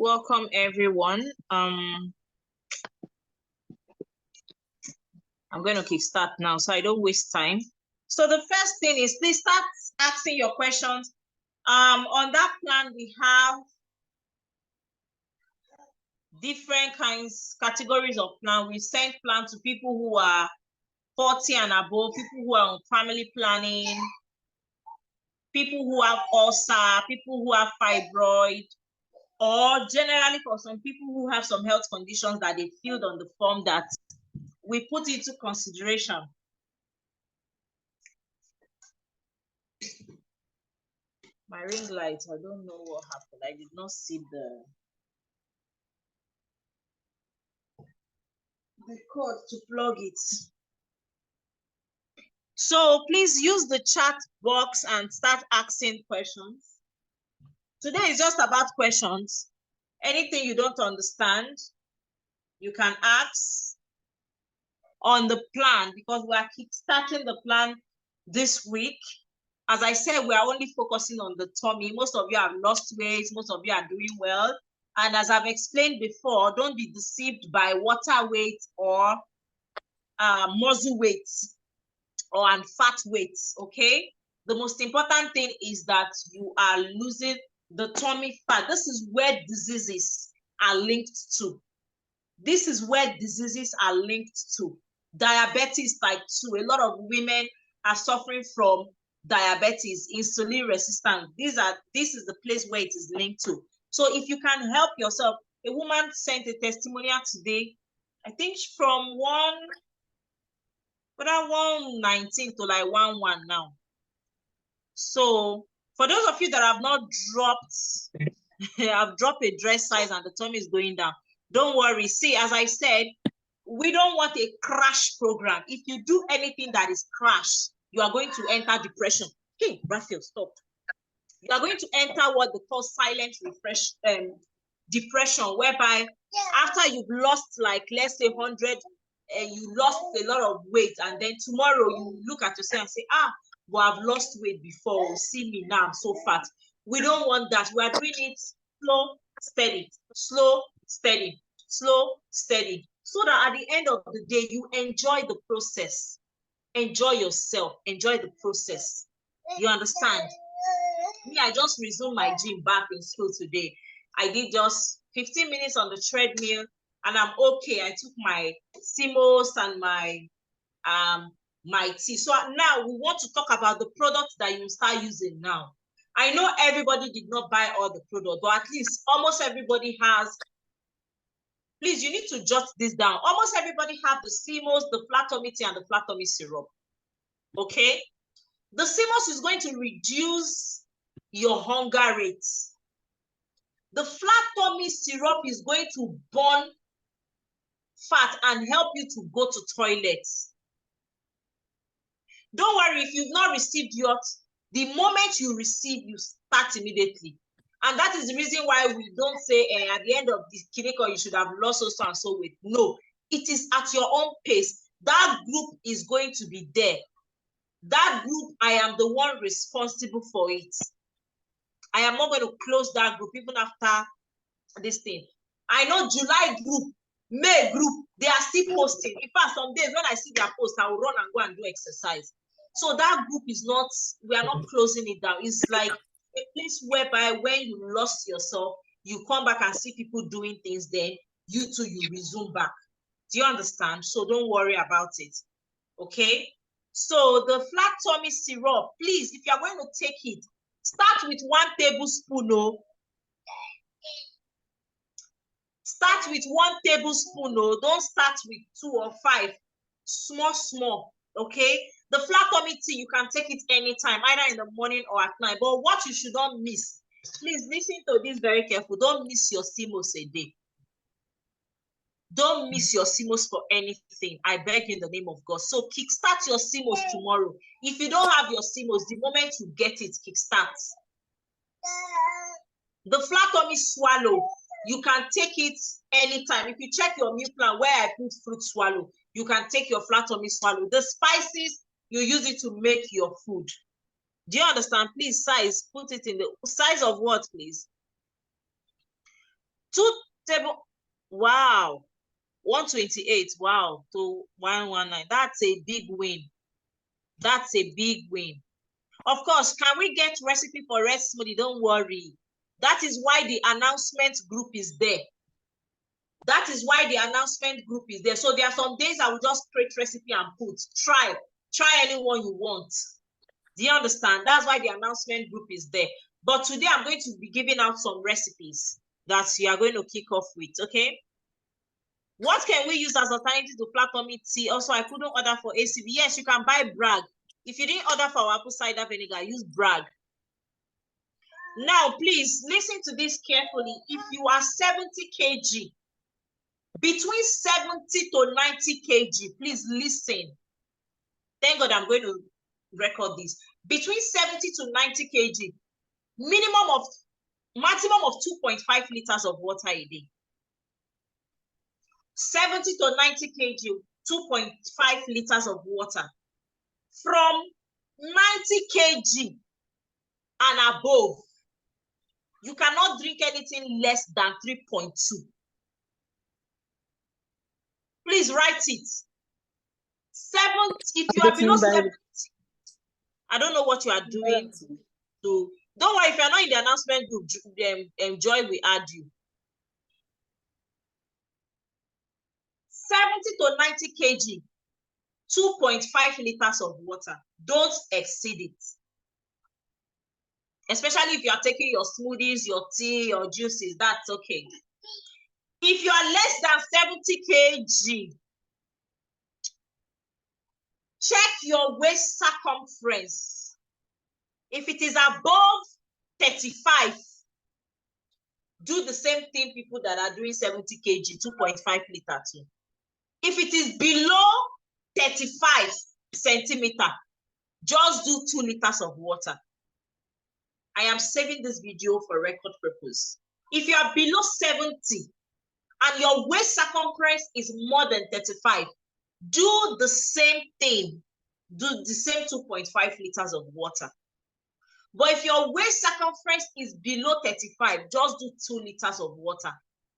Welcome everyone. I'm going to kickstart now so I don't waste time. So the first thing is please start asking your questions. On that plan, we have different categories of plan. We send plan to people who are 40 and above, people who are on family planning, people who have ulcer, people who have fibroid, or generally for some people who have some health conditions that they filled on the form that we put into consideration. My ring light, I don't know what happened. I did not see the cord to plug it. So please use the chat box and start asking questions. Today is just about questions. Anything you don't understand, you can ask on the plan because we are kickstarting the plan this week. As I said, we are only focusing on the tummy. Most of you have lost weight. Most of you are doing well. And as I've explained before, don't be deceived by water weight or muscle weight or fat weight, okay? The most important thing is that you are losing the tummy fat. This is where diseases are linked to. This is where diseases are linked to. Diabetes type 2. A lot of women are suffering from diabetes, insulin resistance. This is the place where it is linked to. So if you can help yourself, a woman sent a testimonial today, I think from 119 to like 11 now. So for those of you that have not dropped, I've dropped a dress size and the tummy is going down. Don't worry. See, as I said, we don't want a crash program. If you do anything that is crash, you are going to enter depression. Hey, Raphael, stop. You are going to enter what they call silent depression, whereby after you've lost, like, let's say 100, you lost a lot of weight, and then tomorrow you look at yourself and say, but I've lost weight before. See me now, I'm so fat. We don't want that. We are doing it slow, steady, slow, steady, slow, steady, so that at the end of the day, you enjoy the process. Enjoy yourself. Enjoy the process. You understand? Me, I just resumed my gym back in school today. I did just 15 minutes on the treadmill, and I'm okay. I took my CMOS and my tea. So now we want to talk about the products that you start using now. I know everybody did not buy all the products, but at least almost everybody has. Please, you need to jot this down. Almost everybody have the CMOS, the flat tummy tea, and the flat tummy syrup. Okay? The CMOS is going to reduce your hunger rates. The flat tummy syrup is going to burn fat and help you to go to toilets. Don't worry, if you've not received yours, the moment you receive, you start immediately. And that is the reason why we don't say at the end of this clinical, you should have lost so and so weight. No, it is at your own pace. That group is going to be there. That group, I am the one responsible for it. I am not going to close that group even after this thing. I know July group, May group, they are still posting. In fact, some days when I see their post, I will run and go and do exercise. So that group is not, we are not closing it down. It's like a place whereby when you lost yourself, you come back and see people doing things, then you too, you resume back. Do you understand? So don't worry about it. Okay? So the flat tummy syrup, please, if you're going to take it, start with 1 tablespoon. Oh. Start with 1 tablespoon. Oh. Don't start with 2 or 5. Small, small. Okay? The flat tummy tea, you can take it anytime, either in the morning or at night. But what you should not miss, please listen to this very careful. Don't miss your CMOS a day. Don't miss your CMOS for anything. I beg in the name of God. So kickstart your CMOS tomorrow. If you don't have your CMOS, the moment you get it, kickstart. The flat tummy swallow, you can take it anytime. If you check your meal plan where I put fruit swallow, you can take your flat tummy swallow. The spices, you use it to make your food. Do you understand? Please, size, put it in the size of what, please? 2 table. Wow. 128. Wow. To 119. That's a big win. That's a big win. Of course, can we get recipe for red smoothie? Don't worry. That is why the announcement group is there. That is why the announcement group is there. So there are some days I will just create recipe and put. Try anyone you want. Do you understand? That's why the announcement group is there. But today I'm going to be giving out some recipes that you are going to kick off with, okay? What can we use as alternative to flat tummy tea? Also, I couldn't order for ACB. Yes, you can buy Bragg. If you didn't order for our apple cider vinegar, use Bragg. Now, please listen to this carefully. If you are 70 kg, between 70 to 90 kg, please listen. Thank God I'm going to record this. Between 70 to 90 kg, maximum of 2.5 liters of water a day. 70 to 90 kg, 2.5 liters of water. From 90 kg and above, you cannot drink anything less than 3.2. Please write it. 70, if you are below 70, I don't know what you are doing. So don't worry, if you're not in the announcement group, Joy will add you. 70 to 90 kg, 2.5 liters of water. Don't exceed it. Especially if you are taking your smoothies, your tea, your juices, that's okay. If you are less than 70 kg, check your waist circumference. If it is above 35, do the same thing people that are doing 70 kg, 2.5 liter too. If it is below 35 centimeter, just do 2 liters of water. I am saving this video for record purpose. If you are below 70 and your waist circumference is more than 35, do the same thing. Do the same 2.5 liters of water. But if your waist circumference is below 35, just do 2 liters of water.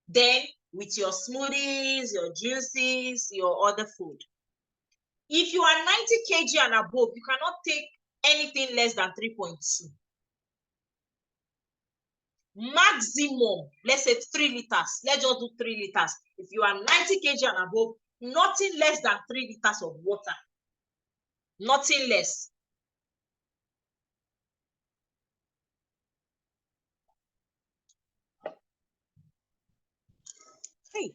Then with your smoothies, your juices, your other food. If you are 90 kg and above, you cannot take anything less than 3.2. Maximum, let's say 3 liters. Let's just do 3 liters. If you are 90 kg and above, nothing less than 3 liters of water. Nothing less. Hey.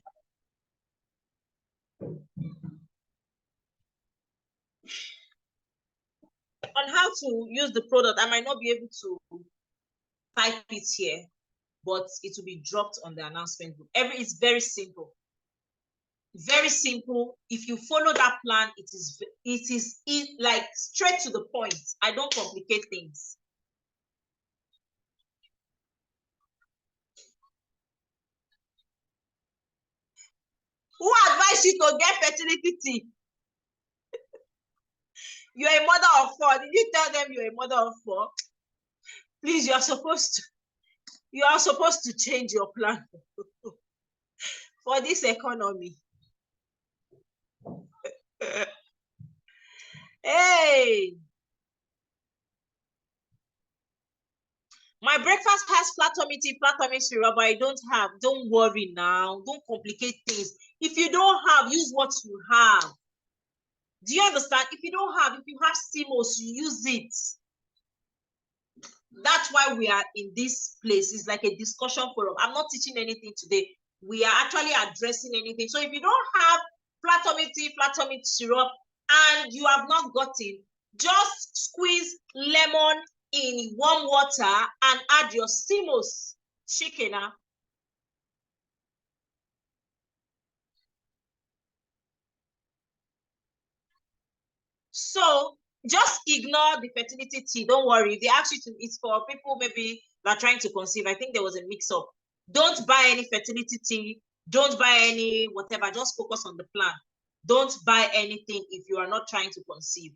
On how to use the product, I might not be able to type it here, but it will be dropped on the announcement group. It's very simple. Very simple. If you follow that plan, it is like straight to the point. I don't complicate things. Who advised you to get fertility tea? You're a mother of 4. Did you tell them you're a mother of 4? Please, you are supposed to change your plan for this economy. Hey, my breakfast has flat tummy syrup, but I don't have. Don't worry now. Don't complicate things. If you don't have, use what you have. Do you understand? If you don't have, if you have CMOS, you use it. That's why we are in this place. It's like a discussion forum. I'm not teaching anything today. We are actually addressing anything. So if you don't have flat tummy syrup, and you have not gotten, just squeeze lemon in warm water and add your CMOS chicken. So just ignore the fertility tea. Don't worry. They ask you to, it's for people maybe that are trying to conceive. I think there was a mix-up. Don't buy any fertility tea. Don't buy any whatever. Just focus on the plan. Don't buy anything if you are not trying to conceive.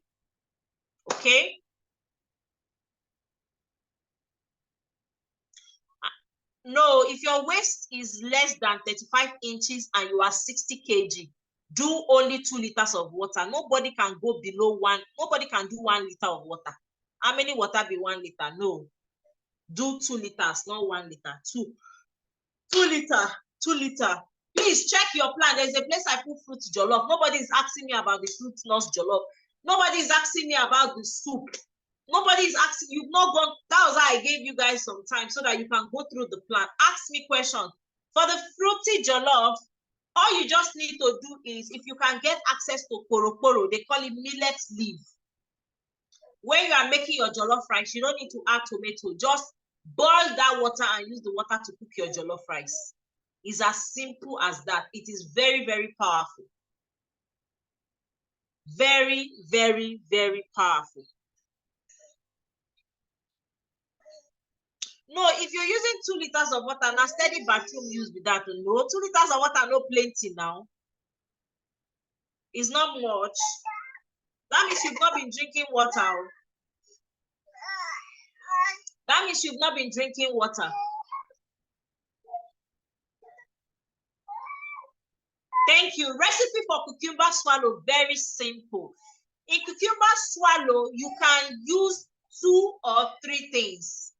Okay? No, if your waist is less than 35 inches and you are 60 kg, do only 2 liters of water. Nobody can go below one. Nobody can do 1 liter of water. How many water be 1 liter? No. Do 2 liters, not 1 liter. 2 liter. 2 liter. Please check your plan. There's a place I put fruit jollof. Nobody is asking me about the fruit nuts jollof. Nobody is asking me about the soup. Nobody is asking. You've not gone. That was how I gave you guys some time so that you can go through the plan. Ask me questions. For the fruity jollof, all you just need to do is, if you can get access to korokoro, they call it millet leaf. When you are making your jollof rice, you don't need to add tomato. Just boil that water and use the water to cook your jollof rice. It's as simple as that. It is very, very powerful. Very, very, very powerful. No, if you're using 2 liters of water, now steady bathroom use with that. No, 2 liters of water, no plenty now. It's not much. That means you've not been drinking water. That means you've not been drinking water. Thank you. Recipe for cucumber swallow, very simple. In cucumber swallow, you can use 2 or 3 things.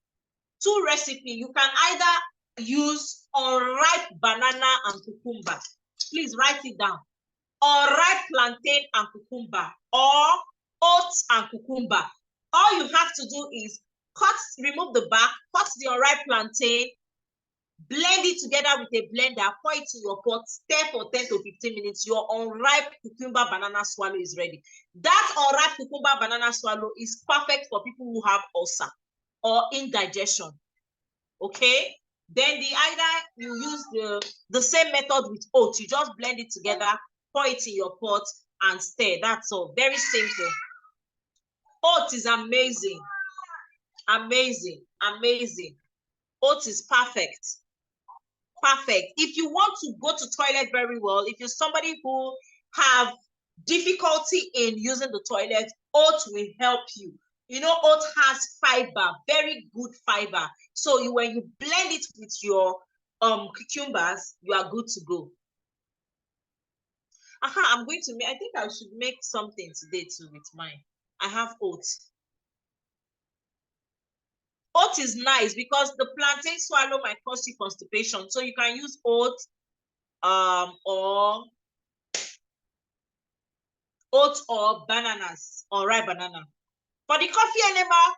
2 recipe. You can either use unripe banana and cucumber. Please write it down. Unripe plantain and cucumber, or oats and cucumber. All you have to do is remove the back, cut the unripe plantain, blend it together with a blender, pour it in your pot, stir for 10 to 15 minutes. Your unripe cucumber banana swallow is ready. That unripe cucumber banana swallow is perfect for people who have ulcer or indigestion. Okay? Then either you use the same method with oats. You just blend it together, pour it in your pot, and stir. That's all. Very simple. Oats is amazing. Amazing. Amazing. Oats is perfect. Perfect. If you want to go to toilet very well, if you're somebody who have difficulty in using the toilet, oats will help you. You know, oats has fiber, very good fiber. So when you blend it with your cucumbers, you are good to go. I'm going to make, I think I should make something today too with mine. I have oats. Oats is nice because the plantain swallow might cause you constipation. So you can use oats or bananas, or ripe banana. For the coffee enema,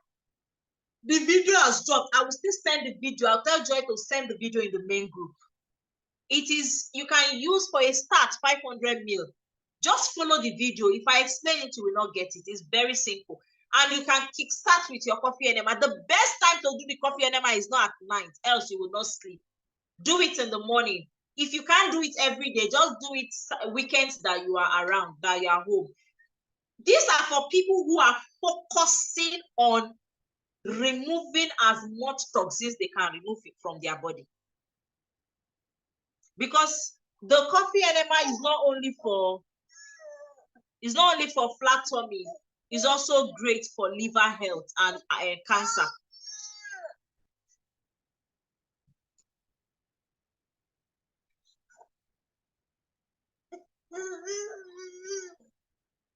the video has dropped. I will still send the video. I'll tell Joy to send the video in the main group. It is, you can use for a start 500 ml. Just follow the video. If I explain it, you will not get it. It's very simple. And you can kickstart with your coffee enema. The best time to do the coffee enema is not at night, else you will not sleep. Do it in the morning. If you can't do it every day, just do it weekends that you are around, that you are home. These are for people who are focusing on removing as much toxins they can remove it from their body. Because the coffee enema is not only for flat tummy, it's also great for liver health and cancer.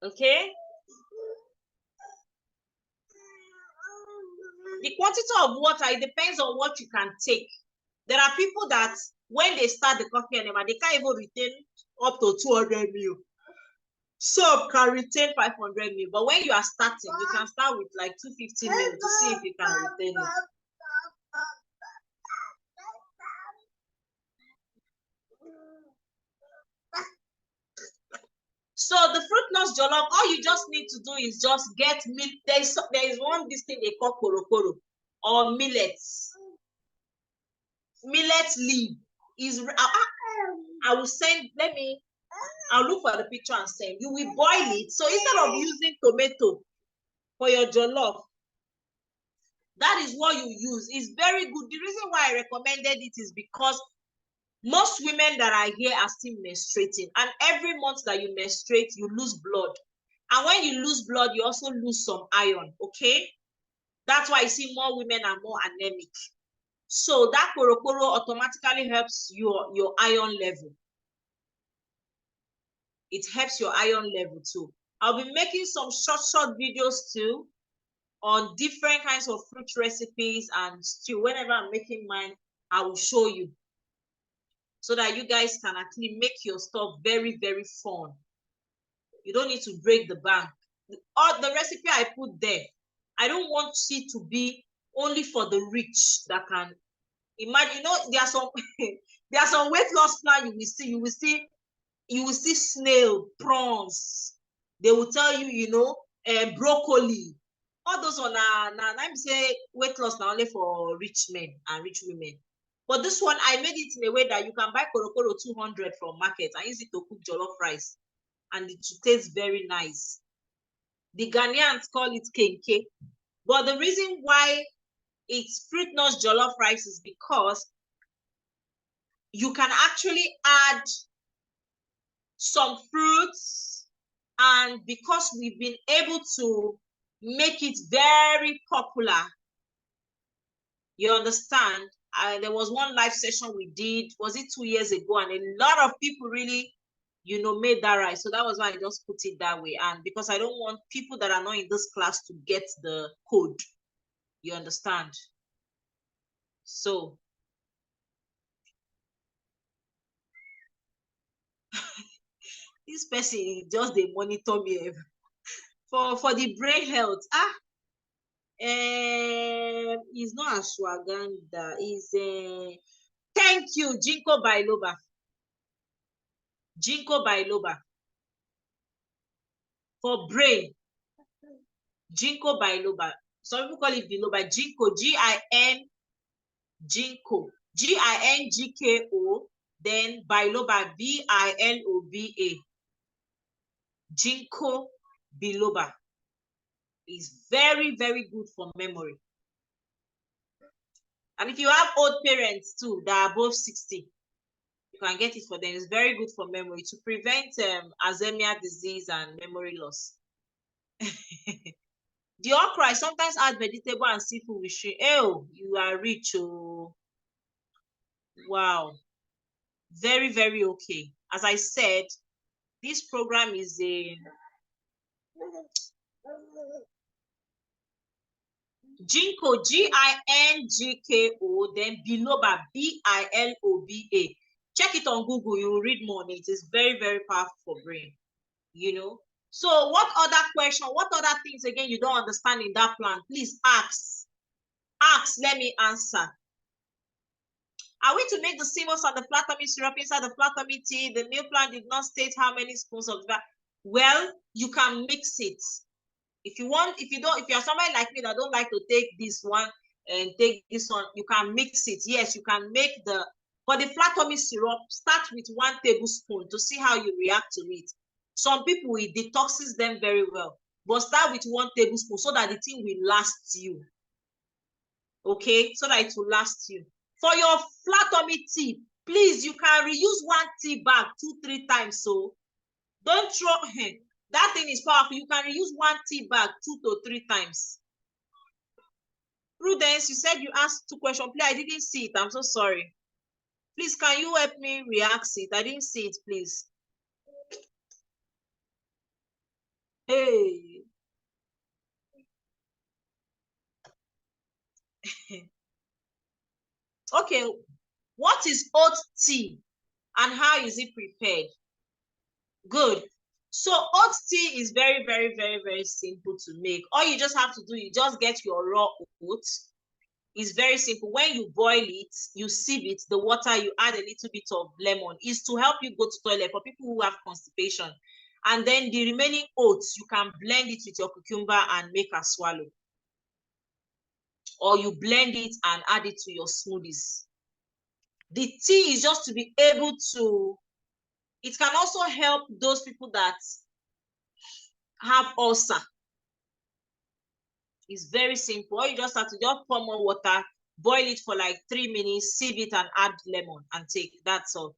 Okay? The quantity of water, it depends on what you can take. There are people that when they start the coffee enema, they can't even retain up to 200 ml. Some can retain 500 ml. But when you are starting, you can start with like 250 ml to see if you can retain it. So the fruit nuts jollof, all you just need to do is just get milk. There is this thing they call korokoro or millets. Millet leaf is. I will send. I'll look for the picture and send. You will boil it. So instead of using tomato for your jollof, that is what you use. It's very good. The reason why I recommended it is because most women that are here are still menstruating, and every month that you menstruate, you lose blood. And when you lose blood, you also lose some iron, okay? That's why you see more women are more anemic. So that korokoro automatically helps your iron level. It helps your iron level too. I'll be making some short videos too on different kinds of fruit recipes and stew. Whenever I'm making mine, I will show you so that you guys can actually make your stuff very, very fun. You don't need to break the bank. All the recipe I put there, I don't want it to be only for the rich that can imagine. You know, there are some there are some weight loss plan you will see snail, prawns. They will tell you, you know, broccoli. All those one I'm say weight loss now only for rich men and rich women. But this one, I made it in a way that you can buy korokoro 200 from market and use it to cook jollof rice, and it tastes very nice. The Ghanaians call it kenke, but the reason why it's fruit nuts jollof rice is because you can actually add some fruits, and because we've been able to make it very popular, you understand. There was one live session we did, was it 2 years ago, and a lot of people really, you know, made that right. So that was why I just put it that way. And because I don't want people that are not in this class to get the code, you understand. So this person just they monitor me for the brain health. It's not ashwagandha. It's thank you, ginkgo biloba. Ginkgo biloba for brain. Ginkgo biloba. Some people call it biloba. Ginkgo, G-I-N, ginkgo, G-I-N-G-K-O. Then biloba, B-I-L-O-B-A. Ginkgo biloba is very, very good for memory. And if you have old parents too that are above 60, you can get it for them. It's very good for memory to prevent Alzheimer's disease and memory loss. The okra, I sometimes add vegetable and seafood with shrimp. Oh, you are rich. Oh, wow. Very, very okay. As I said, this program is a ginkgo, G-I-N-G-K-O, then biloba, B-I-L-O-B-A. Check it on Google. You will read more on it. It's very, very powerful for brain, you know. So what other question, what other things again you don't understand in that plan? Please ask. Ask, let me answer. Are we to make the CMOS and the flat tummy syrup inside the flat tummy tea? The meal plan did not state how many spoons of that. Well, you can mix it. If you want, if you are somebody like me that don't like to take this one and take this one, you can mix it. Yes, you can make for the flat tummy syrup, start with 1 tablespoon to see how you react to it. Some people, it detoxes them very well, but start with 1 tablespoon so that the thing will last you. Okay, so that it will last you. For your flat tummy tea, please, you can reuse 1 tea bag 2-3 times. So don't throw that thing is powerful. You can reuse 1 tea bag 2 to 3 times. Prudence, you said you asked 2 questions. Please, I didn't see it. I'm so sorry. Please, can you help me react it? I didn't see it, please. Hey. Okay, what is oat tea and how is it prepared? Good. So oat tea is very, very, very, very simple to make. All you just have to do, you just get your raw oats. It's very simple. When you boil it, you sieve it, the water, you add a little bit of lemon. It's to help you go to toilet for people who have constipation. And then the remaining oats, you can blend it with your cucumber and make a swallow. Or you blend it and add it to your smoothies. The tea is just to be able to, it can also help those people that have ulcer. It's very simple. All you just have to just pour more water, boil it for like 3 minutes, sieve it and add lemon and take. That's all.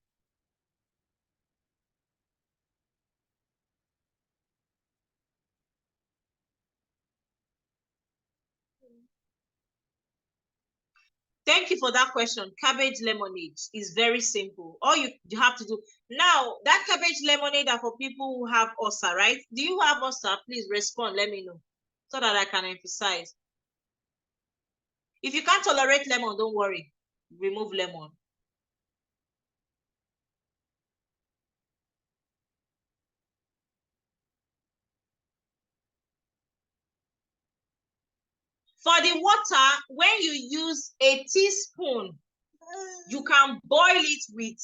Thank you for that question. Cabbage lemonade is very simple. All you have to do now, that cabbage lemonade are for people who have ulcer, right? Do you have ulcer? Please respond. Let me know so that I can emphasize. If you can't tolerate lemon, don't worry. Remove lemon. For the water, when you use a teaspoon, you can boil it with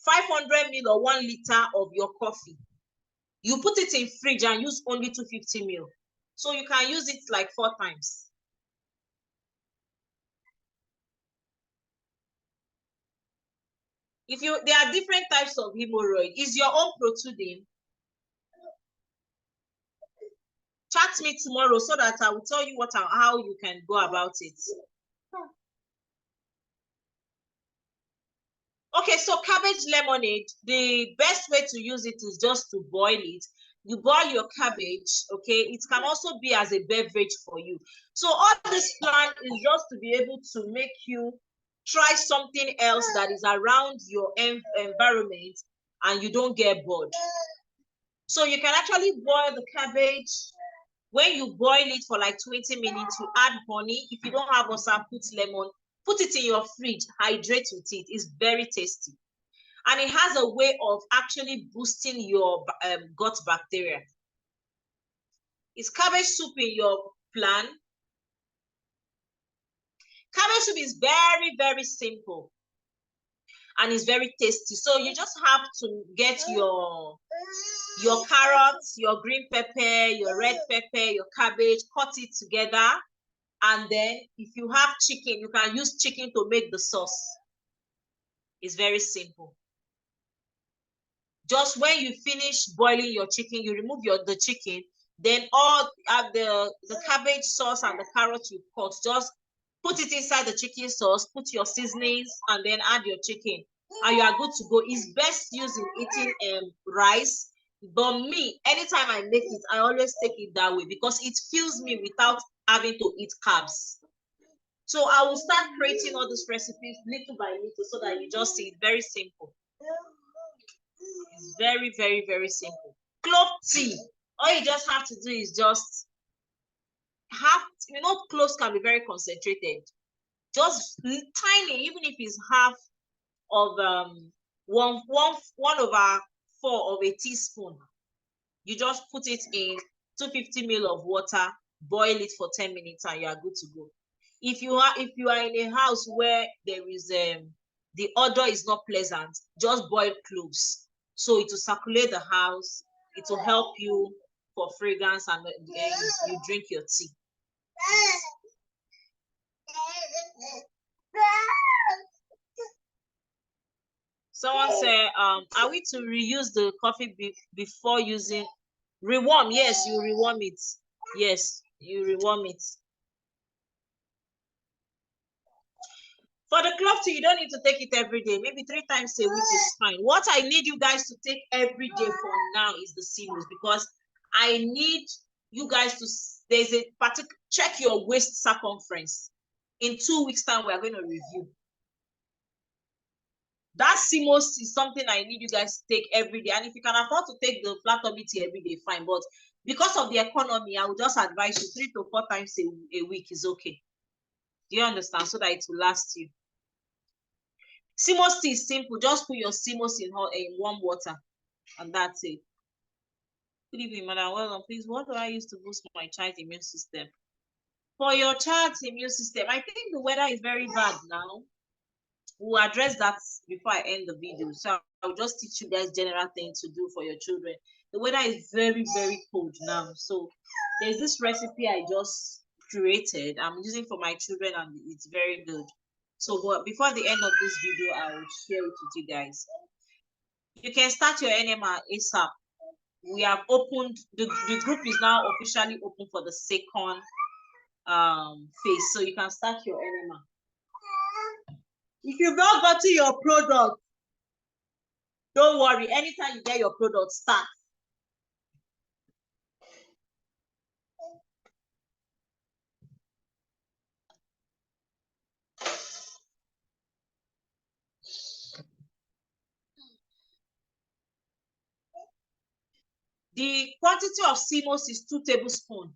500 ml or 1 liter of your coffee. You put it in fridge and use only 250 ml. So you can use it like 4 times. There are different types of hemorrhoid. Is your own protruding? Chat me tomorrow so that I will tell you how you can go about it. Okay, so cabbage lemonade, the best way to use it is just to boil it. You boil your cabbage, okay? It can also be as a beverage for you. So all this plan is just to be able to make you try something else that is around your environment and you don't get bored. So you can actually boil the cabbage. When you boil it for like 20 minutes, you add honey. If you don't have also, put lemon. Put it in your fridge, hydrate with it. It's very tasty. And it has a way of actually boosting your gut bacteria. Is cabbage soup in your plan? Cabbage soup is very, very simple. And it's very tasty. So you just have to get your carrots, your green pepper, your red pepper, your cabbage, cut it together. And then if you have chicken, you can use chicken to make the sauce. It's very simple. Just when you finish boiling your chicken, you remove the chicken, then all the cabbage sauce and the carrot you cut, just put it inside the chicken sauce, put your seasonings, and then add your chicken. And you are good to go. It's best used in eating rice. But me, anytime I make it, I always take it that way because it fills me without having to eat carbs. So I will start creating all these recipes little by little so that you just see it. Very simple. It's very, very, very simple. Clove tea. All you just have to do is just cloves can be very concentrated. Just tiny, even if it's half of 1/4 of a teaspoon. You just put it in 250 ml of water, boil it for 10 minutes, and you are good to go. If you are in a house where there is the odor is not pleasant, just boil cloves. So it will circulate the house. It will help you for fragrance, and then you drink your tea. Someone said, are we to reuse the coffee before using? Rewarm, yes, you rewarm it. Yes, you rewarm it. For the clove tea, you don't need to take it every day. Maybe 3 times a week is fine. What I need you guys to take every day for now is the seamus, because I need you guys to, there's a particular, check your waist circumference. In 2 weeks' time, we are going to review. That CMOS is something I need you guys to take every day. And if you can afford to take the flat tummy tea every day, fine. But because of the economy, I would just advise you 3 to 4 times a week is okay. Do you understand? So that it will last you. CMOS tea is simple. Just put your CMOS in warm water, and that's it. Good evening, madam. Well done. Please, what do I use to boost my child's immune system? For your child's immune system, I think the weather is very bad now. We'll address that before I end the video. So I'll just teach you guys general things to do for your children. The weather is very, very cold now. So there's this recipe I just created. I'm using for my children, and it's very good. So before the end of this video, I will share it with you guys. You can start your NMR ASAP. We have opened, the group is now officially open for the second phase. So you can start your NMR. If you've not gotten your product, don't worry. Anytime you get your product, start. The quantity of CMOS is 2 tablespoons.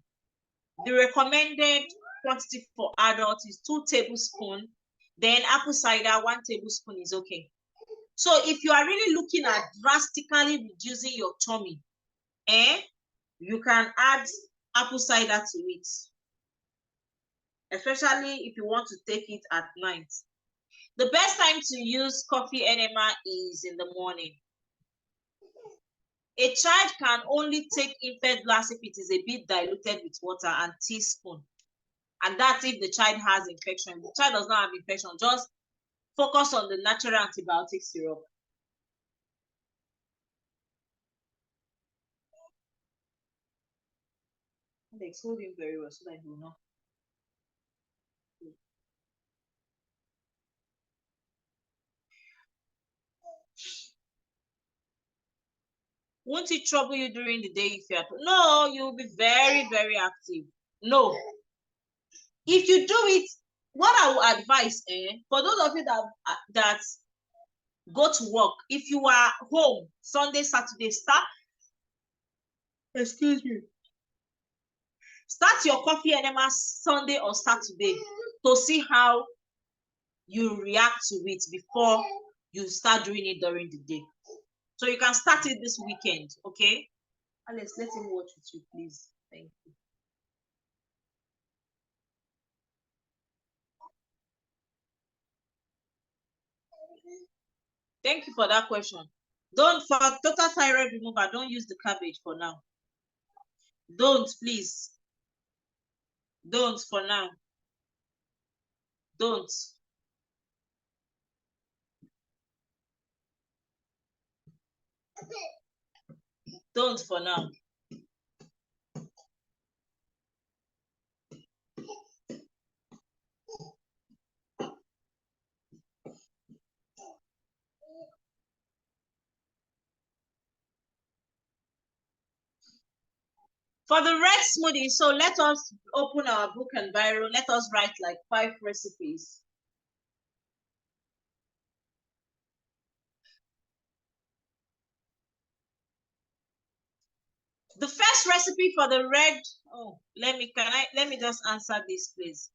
The recommended quantity for adults is 2 tablespoons. Then apple cider, 1 tablespoon is okay. So if you are really looking at drastically reducing your tummy, you can add apple cider to it, especially if you want to take it at night. The best time to use coffee enema is in the morning. A child can only take infant glass if it is a bit diluted with water and teaspoon. And that's if the child has infection. If the child does not have infection, just focus on the natural antibiotic syrup. They exfoliate him very well so that he will not. Won't it trouble you during the day if you're? No, you'll be very, very active. No. If you do it, what I would advise, for those of you that go to work, if you are home Sunday, Saturday, excuse me, start your coffee enema Sunday or Saturday to see how you react to it before you start doing it during the day. So you can start it this weekend, okay? Alex, let him watch with you, please. Thank you. Thank you for that question. Don't, for total thyroid remover, don't use the cabbage for now. Don't, please. Don't for now. Don't. Don't for now. For the red smoothie, so let us open our book and biro. Let us write like 5 recipes. The first recipe for the red, let me just answer this, please.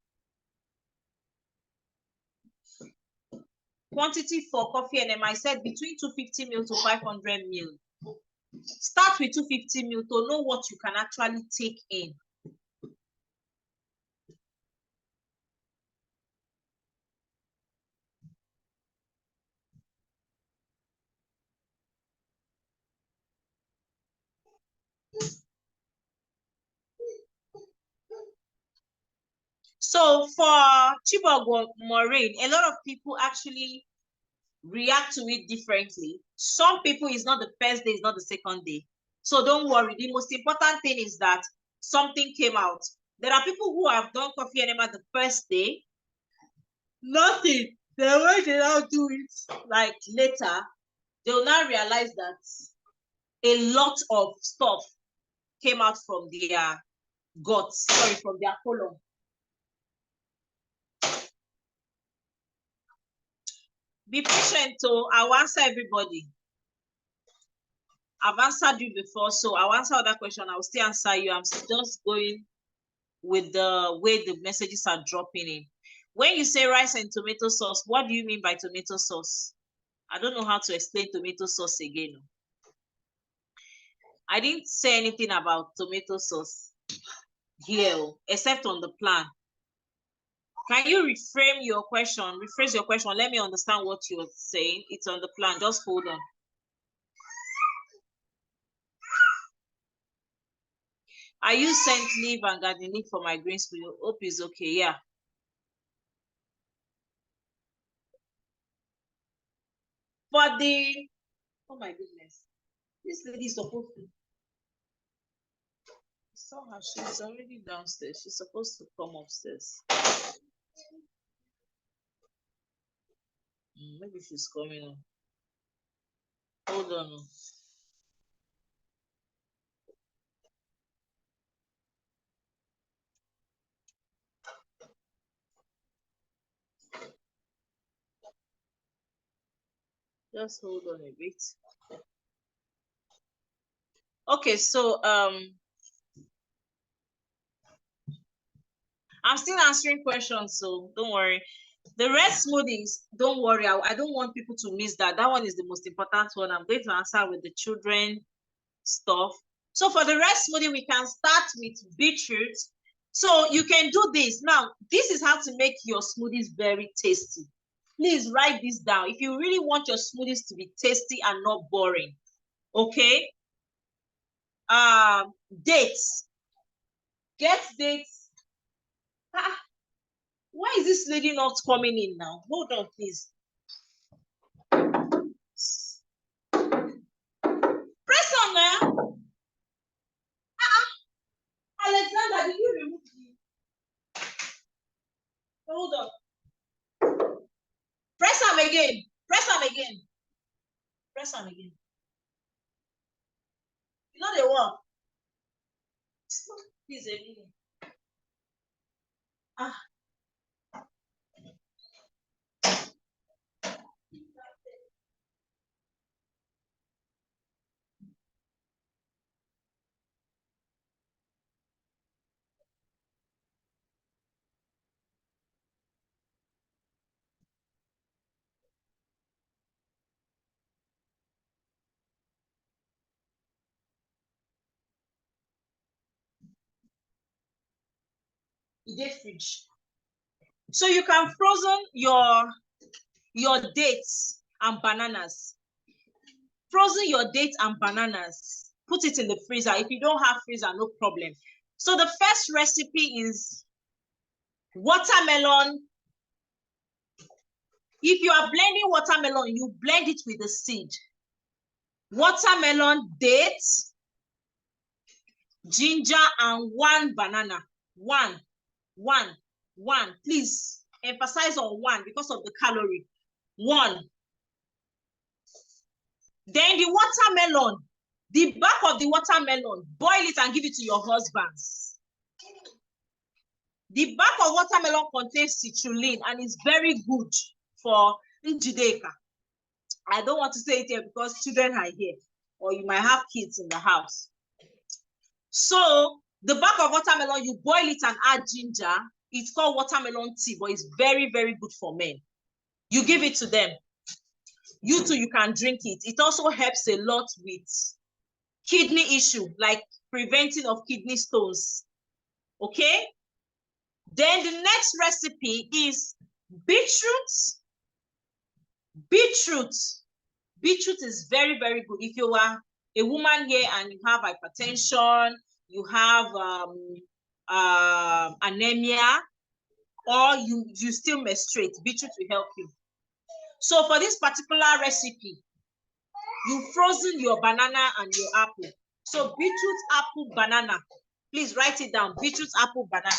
Quantity for coffee enema, I said between 250 ml to 500 ml. Start with 250 ml to know what you can actually take in. So for Chibok Moraine, a lot of people actually react to it differently. Some people, it's not the first day, it's not the second day. So don't worry. The most important thing is that something came out. There are people who have done coffee enema the first day, nothing. Then when they now do it like later, they'll now realize that a lot of stuff came out from their guts, sorry, from their colon. Be patient, so I'll answer everybody. I've answered you before, so I'll answer other question. I'll still answer you. I'm just going with the way the messages are dropping in. When you say rice and tomato sauce, what do you mean by tomato sauce? I don't know how to explain tomato sauce again. I didn't say anything about tomato sauce here, except on the plan. Can you rephrase your question? Let me understand what you're saying. It's on the plan. Just hold on. I use scent leaf and garden leaf for my greens for you. Hope is okay. Yeah. For the, oh my goodness, this lady is supposed to. I saw her. She's already downstairs. She's supposed to come upstairs. Maybe she's coming on. Hold on. Just hold on a bit. Okay, so I'm still answering questions, so don't worry. The red smoothies, don't worry. I don't want people to miss that. That one is the most important one. I'm going to answer with the children stuff. So for the red smoothie, we can start with beetroot. So you can do this. Now, this is how to make your smoothies very tasty. Please write this down. If you really want your smoothies to be tasty and not boring, okay? Dates. Get dates. Ah, why is this lady not coming in now? Hold on, please. Press on now. Alexander, did you remove the... Hold on. Press on again. Press on again. Press on again. You know the one. Please, a minute. Ah. The fridge. So you can frozen your dates and bananas. Frozen your dates and bananas. Put it in the freezer. If you don't have freezer, no problem. So the first recipe is watermelon. If you are blending watermelon, you blend it with the seed. Watermelon, dates, ginger, and one banana. One. Please emphasize on one because of the calorie. One. Then the watermelon, the back of the watermelon, boil it and give it to your husbands. The back of watermelon contains citrulline and is very good for njideka. I don't want to say it here because children are here, or you might have kids in the house. So the back of watermelon, you boil it and add ginger. It's called watermelon tea, but it's very, very good for men. You give it to them. You too, you can drink it. It also helps a lot with kidney issue, like preventing of kidney stones. Okay? Then the next recipe is beetroot. Beetroot. Beetroot is very, very good. If you are a woman here and you have hypertension, you have anemia, or you still menstruate, beetroot will help you. So for this particular recipe, you frozen your banana and your apple. So beetroot, apple, banana. Please write it down. Beetroot, apple, banana.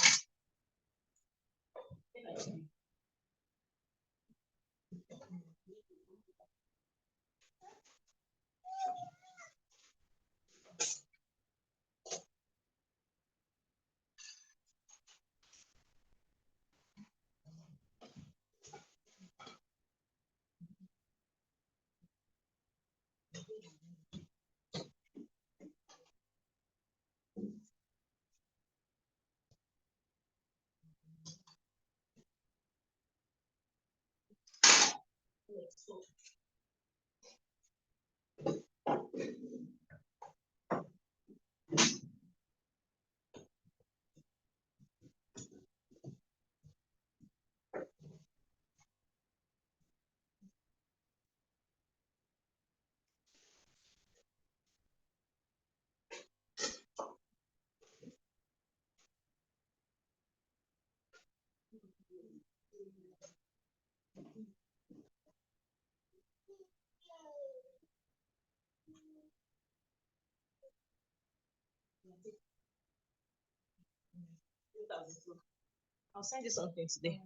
I'll send you something today.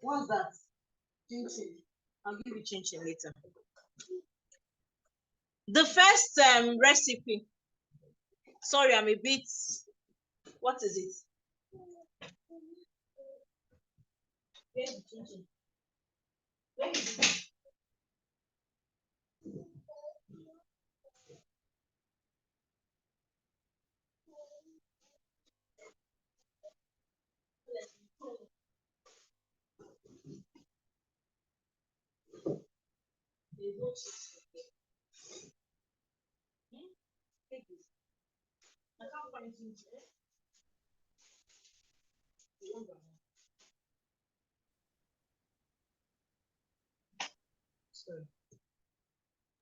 What's that? Chin chin. I'll give you chin chin later. The first recipe. Sorry, I'm a bit. What is it? Where's the chin chin? Where is it?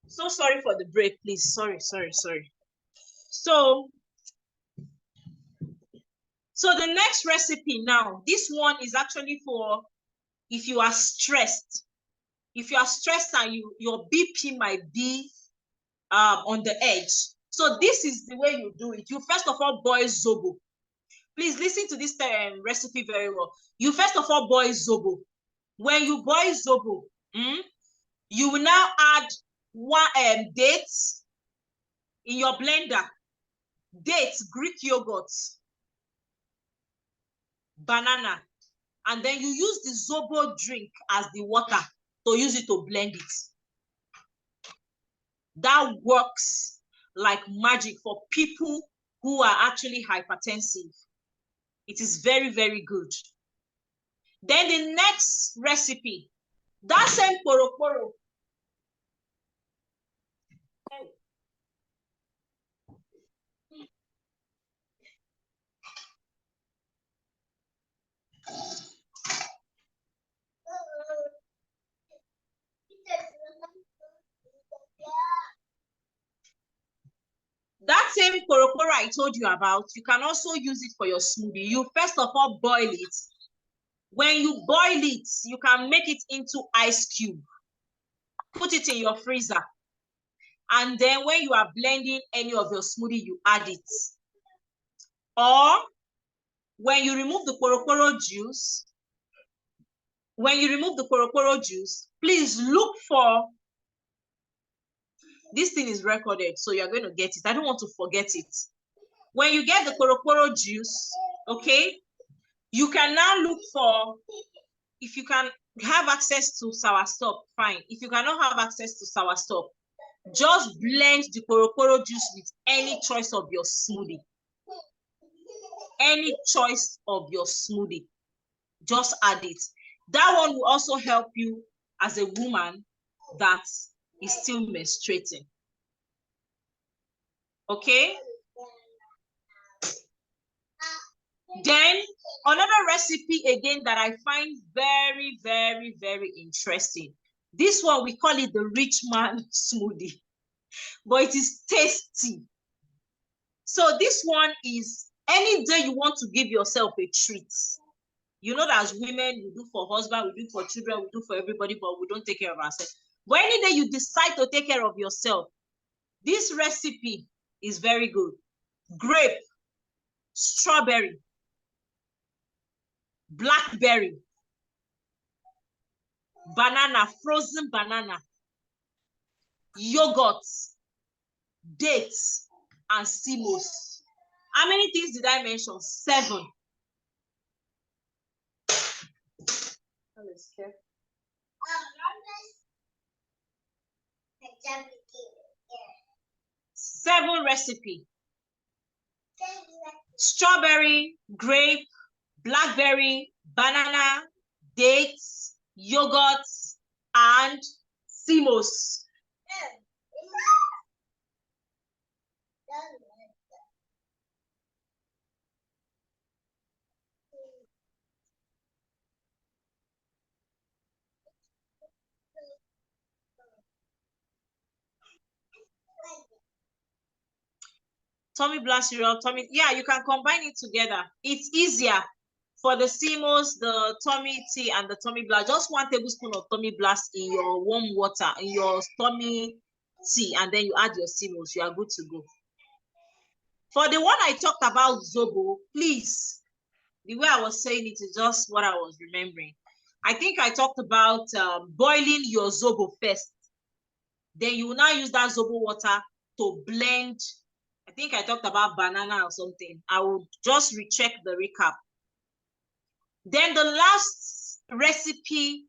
So sorry for the break, please. Sorry. So the next recipe now, this one is actually for if you are stressed. If you are stressed and your BP might be on the edge. So this is the way you do it. You first of all boil zobo. Please listen to this recipe very well. You first of all boil zobo. When you boil zobo, you will now add one dates in your blender. Dates, Greek yogurt, banana, and then you use the zobo drink as the water to use it to blend it. That works like magic for people who are actually hypertensive. It is very, very good. Then the next recipe, that same porokporo. That same porokporo I told you about, you can also use it for your smoothie. You first of all boil it. When you boil it, you can make it into ice cube. Put it in your freezer. And then when you are blending any of your smoothie, you add it. Or when you remove the porokporo juice, please look for, this thing is recorded, so you're going to get it. I don't want to forget it. When you get the porokporo juice, okay, you can now look for, if you can have access to soursop, fine. If you cannot have access to soursop, just blend the porokporo juice with any choice of your smoothie. Any choice of your smoothie, just add it. That one will also help you as a woman that is still menstruating. Okay? Then another recipe again that I find very, very, very interesting. This one, we call it the rich man smoothie, but it is tasty. So this one is any day you want to give yourself a treat. You know that as women, we do for husband, we do for children, we do for everybody, but we don't take care of ourselves. But any day you decide to take care of yourself, this recipe is very good. Grape, strawberry, blackberry, banana, frozen banana, yogurt, dates, and simos. How many things did I mention? 7. 7 recipe. Strawberry, grape, blackberry, banana, dates, yogurt, and simos. Tummy blast cereal, yeah, you can combine it together. It's easier for the simos, the tummy tea, and the tummy blast. Just 1 tablespoon of tummy blast in your warm water, in your tummy tea, and then you add your simos. You are good to go. For the one I talked about, zobo, please, the way I was saying it is just what I was remembering. I think I talked about boiling your zobo first. Then you will now use that zobo water to blend. I think I talked about banana or something. I will just recheck the recap. Then the last recipe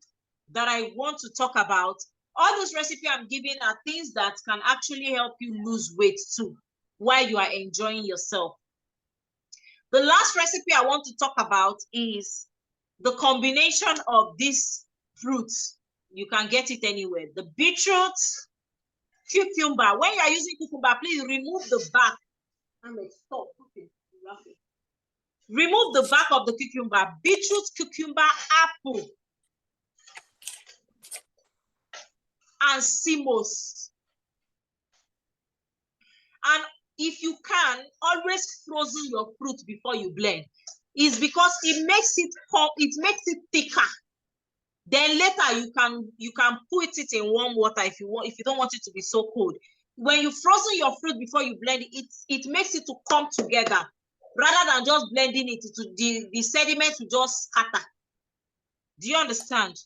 that I want to talk about, all those recipes I'm giving are things that can actually help you lose weight too, while you are enjoying yourself. The last recipe I want to talk about is the combination of these fruits You can get it anywhere. The beetroot, cucumber. When you are using cucumber, please remove the back. Stop. Okay. Remove the back of the cucumber. Beetroot, cucumber, apple, and simos. And if you can, always frozen your fruit before you blend. It's because it makes it thicker. Then later you can put it in warm water if you want, if you don't want it to be so cold. When you frozen your fruit before you blend it, it makes it to come together rather than just blending it to the sediment to just scatter. Do you understand?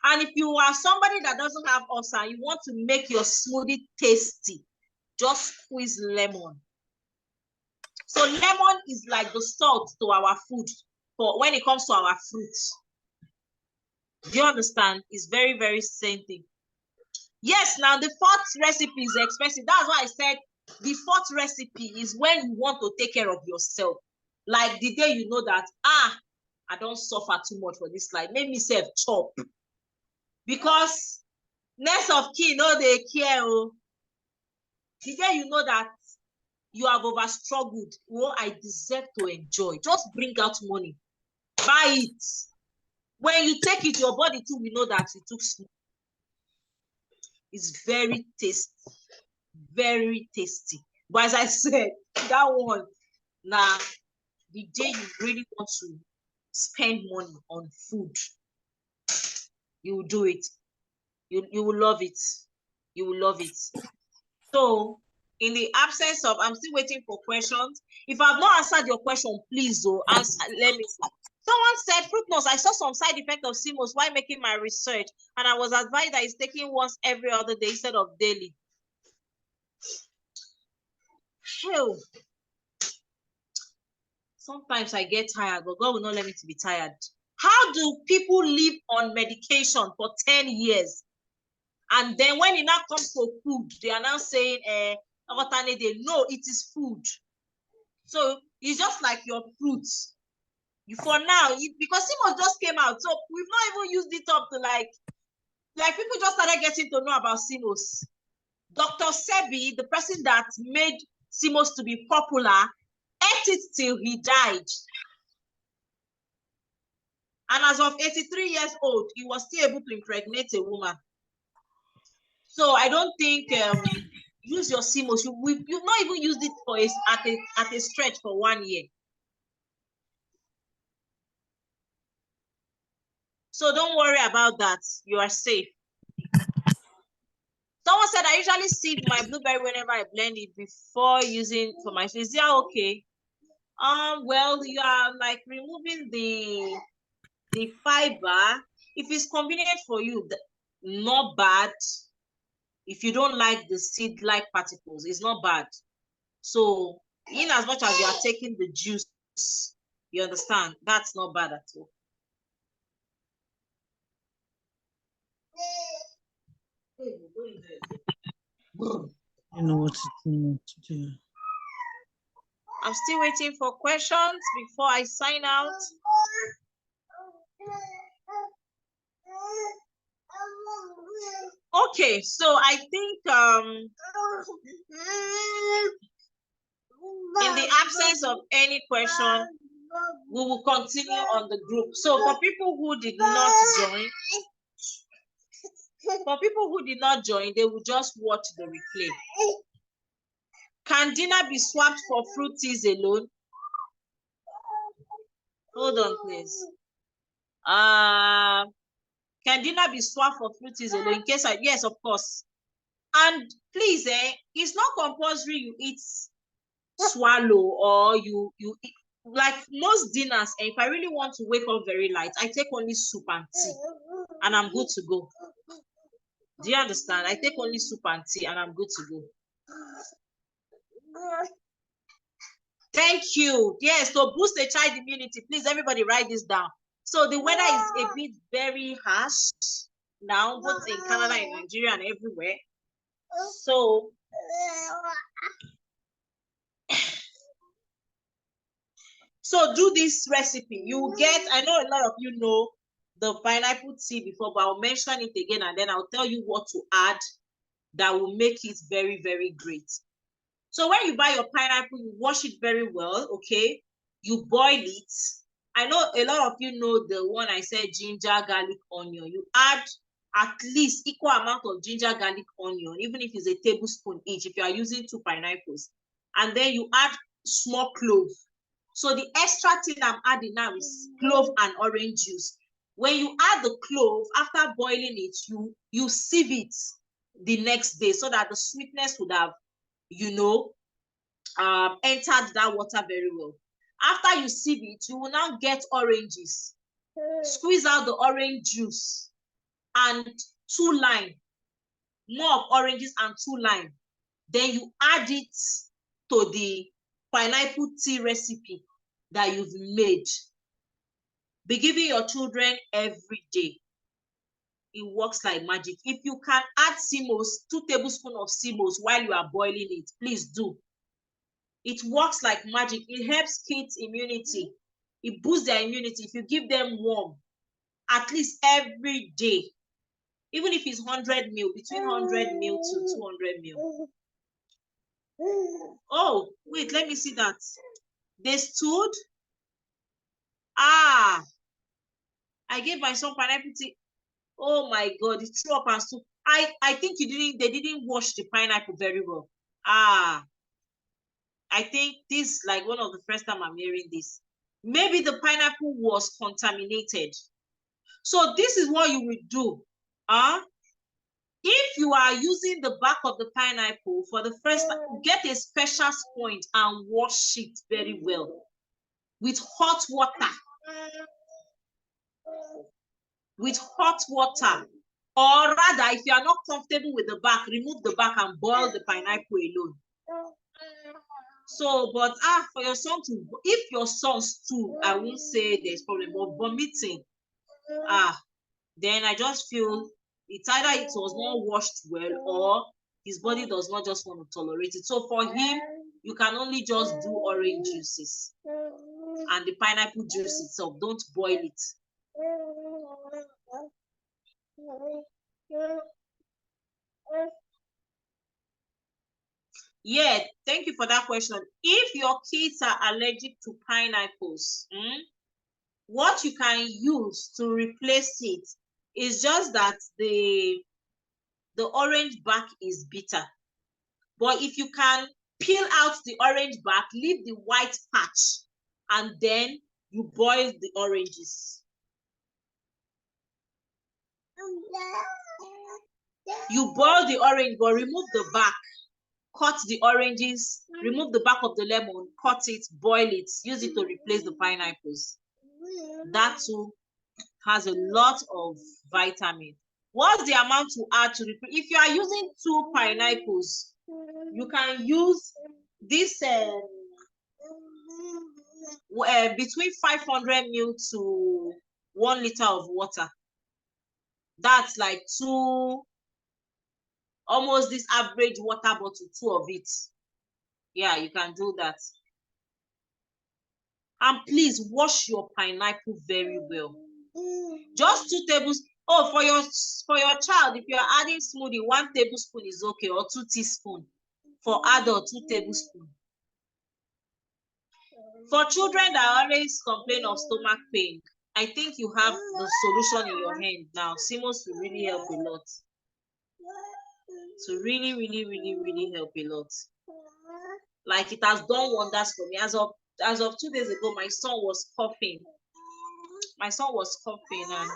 And if you are somebody that doesn't have ulcer, you want to make your smoothie tasty, just squeeze lemon. So lemon is like the salt to our food for when it comes to our fruits. Do you understand? It's very, very same thing. Yes, now the fourth recipe is expensive. That's why I said the fourth recipe is when you want to take care of yourself. Like the day you know that, I don't suffer too much for this life. Make me self chop. Because next of kin, no, they care. Oh. The day you know that you have over struggled, oh, I deserve to enjoy. Just bring out money. Buy it. When you take it, your body too will know that it took slow. It's very tasty. Very tasty. But as I said, that one, now, the day you really want to spend money on food, you will do it. You will love it. You will love it. So, in the absence of, I'm still waiting for questions. If I've not answered your question, please, answer. Let me see. Someone said, fruit nose, I saw some side effect of CMOS while making my research, and I was advised that it's taking once every other day instead of daily. Hell. Sometimes I get tired, but God will not let me to be tired. How do people live on medication for 10 years? And then when it now comes to food, they are now saying, alternate day. No, it is food. So it's just like your fruits. For now, because CMOS just came out, so we've not even used it up to like people just started getting to know about CMOS. Dr. Sebi, the person that made CMOS to be popular, ate it till he died. And as of 83 years old, he was still able to impregnate a woman. So I don't think use your CMOS. You've not even used it at a stretch for 1 year. So don't worry about that. You are safe. Someone said I usually sieve my blueberry whenever I blend it before using for my face. Yeah, okay. Well, you are like removing the fiber. If it's convenient for you, not bad. If you don't like the seed-like particles, it's not bad. So, in as much as you are taking the juice, you understand, that's not bad at all. I know what to do. I'm still waiting for questions before I sign out. Okay, so I think in the absence of any question, we will continue on the group. So for people who did not join, they will just watch the replay. Can dinner be swapped for fruit teas alone? Hold on, please. Can dinner be swapped for fruit teas alone? In case yes, of course. And please, it's not compulsory you eat swallow or you eat, like most dinners. If I really want to wake up very light, I take only soup and tea, and I'm good to go. Do you understand? I take only soup and tea, and I'm good to go. Thank you. Yes, to boost the child immunity, please, everybody write this down. So the weather is a bit very harsh now, both in Canada and Nigeria and everywhere. So do this recipe. You will get, I know a lot of you know the pineapple tea before, but I'll mention it again, and then I'll tell you what to add that will make it very, very great. So when you buy your pineapple, you wash it very well, okay? You boil it. I know a lot of you know the one I said, ginger, garlic, onion. You add at least equal amount of ginger, garlic, onion, even if it's a tablespoon each, if you are using 2 pineapples. And then you add small clove. So the extra thing I'm adding now is clove and orange juice. When you add the clove, after boiling it, you sieve it the next day so that the sweetness would have, entered that water very well. After you sieve it, you will now get oranges. Squeeze out the orange juice and 2 lime, more of oranges and 2 lime. Then you add it to the pineapple tea recipe that you've made. Be giving your children every day. It works like magic. If you can add CMOS, 2 tablespoons of CMOS while you are boiling it, please do. It works like magic. It helps kids' immunity. It boosts their immunity. If you give them warm, at least every day, even if it's 100 ml, between 100 ml to 200 ml. Oh, wait, let me see that. They stood. I gave my son pineapple tea. Oh my God, he threw up and stood. I think they didn't wash the pineapple very well. I think this is like one of the first time I'm hearing this. Maybe the pineapple was contaminated. So this is what you will do. If you are using the back of the pineapple for the first time, get a special sponge and wash it very well with hot water. With hot water. Or rather, if you are not comfortable with the back, remove the back and boil the pineapple alone. So, but for your son to, if your son stood, I won't say there's problem, but vomiting, then I just feel it's either it was not washed well or his body does not just want to tolerate it. So for him, you can only just do orange juices and the pineapple juice itself. Don't boil it. Yeah, thank you for that question. If your kids are allergic to pineapples, what you can use to replace it is just that the orange back is bitter. But if you can peel out the orange back, leave the white patch, and then you boil the oranges. You boil the orange, but remove the back. Cut the oranges, remove the back of the lemon, cut it, boil it, use it to replace the pineapples. That too has a lot of vitamin. What's the amount to add to replace? If you are using 2 pineapples, you can use this between 500 ml to 1 liter of water. That's like 2, almost this average water bottle, 2 of it. Yeah, you can do that. And please wash your pineapple very well. Just 2 tablespoons. Oh, for your child, if you are adding smoothie, 1 tablespoon is okay, or 2 teaspoons. For adult, 2 tablespoons. For children that always complain of stomach pain, I think you have the solution in your hand now. CMOS will really help a lot. To really, really, really, really help a lot. Like, it has done wonders for me. As of 2 days ago, my son was coughing. And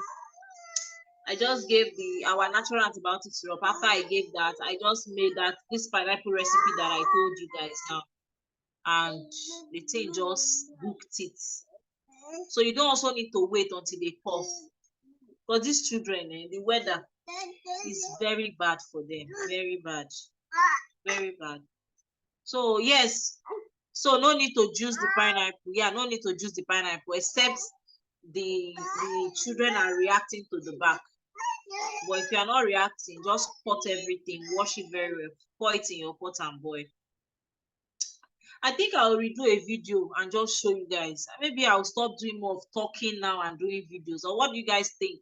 I just gave our natural antibiotic syrup. After I gave that, I just made this pineapple recipe that I told you guys now. And the thing just booked it. So you don't also need to wait until they cough. For these children, the weather is very bad for them. Very bad. Very bad. So yes. So no need to juice the pineapple. Yeah, no need to juice the pineapple, except the children are reacting to the back. But if you are not reacting, just cut everything, wash it very well, pour it in your pot and boil. I think I'll redo a video and just show you guys. Maybe I'll stop doing more of talking now and doing videos. Or what do you guys think?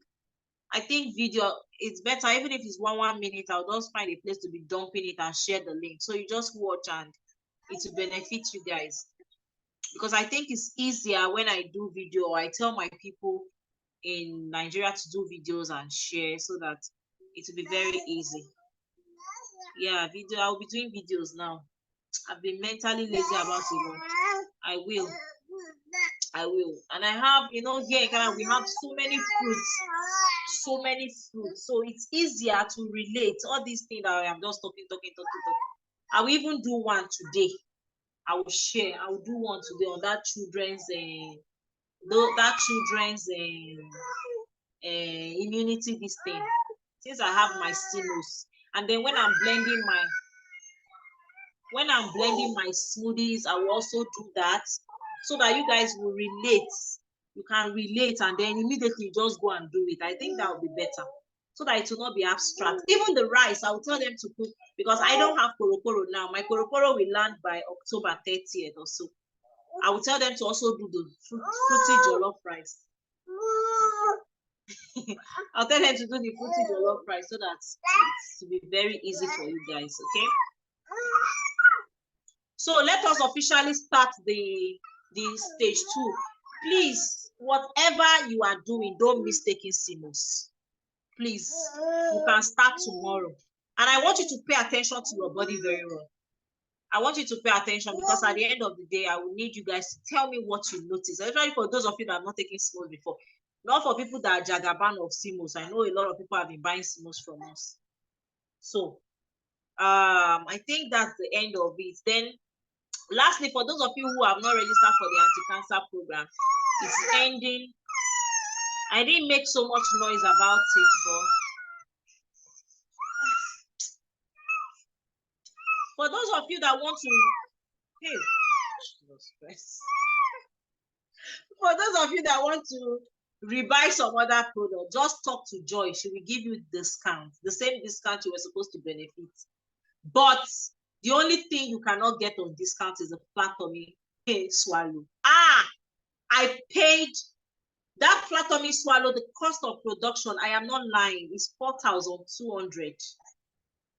I think video it's better, even if it's 1 minute. I'll just find a place to be dumping it and share the link. So you just watch and it will benefit you guys. Because I think it's easier when I do video, or I tell my people in Nigeria to do videos and share, so that it will be very easy. Yeah, video. I'll be doing videos now. I've been mentally lazy about it. I will. And I have, here in Ghana, we have so many fruits. So many fruits. So it's easier to relate. All these things that I am just talking. I will even do one today. I will share. I will do one today on that children's immunity this thing. Since I have my stimulus. And then when I'm blending my smoothies, I will also do that, so that you guys will relate. You can relate, and then immediately just go and do it. I think that will be better, so that it will not be abstract. Even the rice, I will tell them to cook, because I don't have korokoro now. My korokoro will land by October 30th or so. I will tell them to also do the fruity jollof rice. I'll tell them to do the fruity jollof rice, so that it will be very easy for you guys, okay? So let us officially start the stage 2. Please, whatever you are doing, don't miss taking CMOS. Please, you can start tomorrow. And I want you to pay attention to your body very well. I want you to pay attention, because at the end of the day, I will need you guys to tell me what you notice, especially for those of you that have not taken CMOS before. Not for people that are jagaban of CMOS. I know a lot of people have been buying CMOS from us. So, I think that's the end of it. Then, lastly, for those of you who have not registered for the anti-cancer program, it's ending. I didn't make so much noise about it, but for those of you that want to, for those of you that want to rebuy some other product, just talk to Joy. She will give you discount, the same discount you were supposed to benefit. But the only thing you cannot get on discount is a flat tummy swallow. I paid that flat tummy swallow, the cost of production, I am not lying, is 4,200.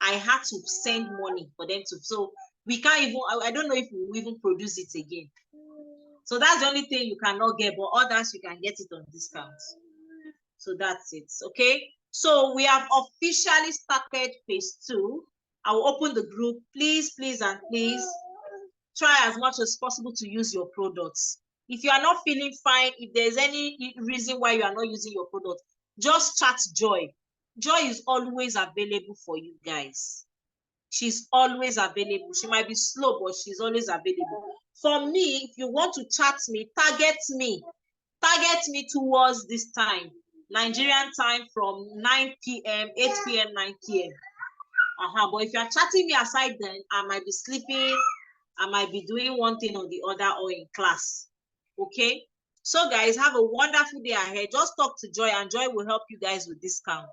I had to send money for them to, so we can't even, I don't know if we will even produce it again. So that's the only thing you cannot get, but others you can get it on discount. So that's it, okay? So we have officially started phase 2. I will open the group. Please, and please try as much as possible to use your products. If you are not feeling fine, if there's any reason why you are not using your product, just chat Joy. Joy is always available for you guys. She's always available. She might be slow, but she's always available. For me, if you want to chat me, target me. Target me towards this time. Nigerian time from 9 p.m., 8 p.m., 9 p.m. But if you're chatting me aside, then I might be sleeping, I might be doing one thing or the other, or in class. Okay? So guys, have a wonderful day ahead. Just talk to Joy, and Joy will help you guys with discount.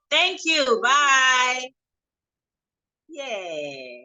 Thank you. Bye. Yeah.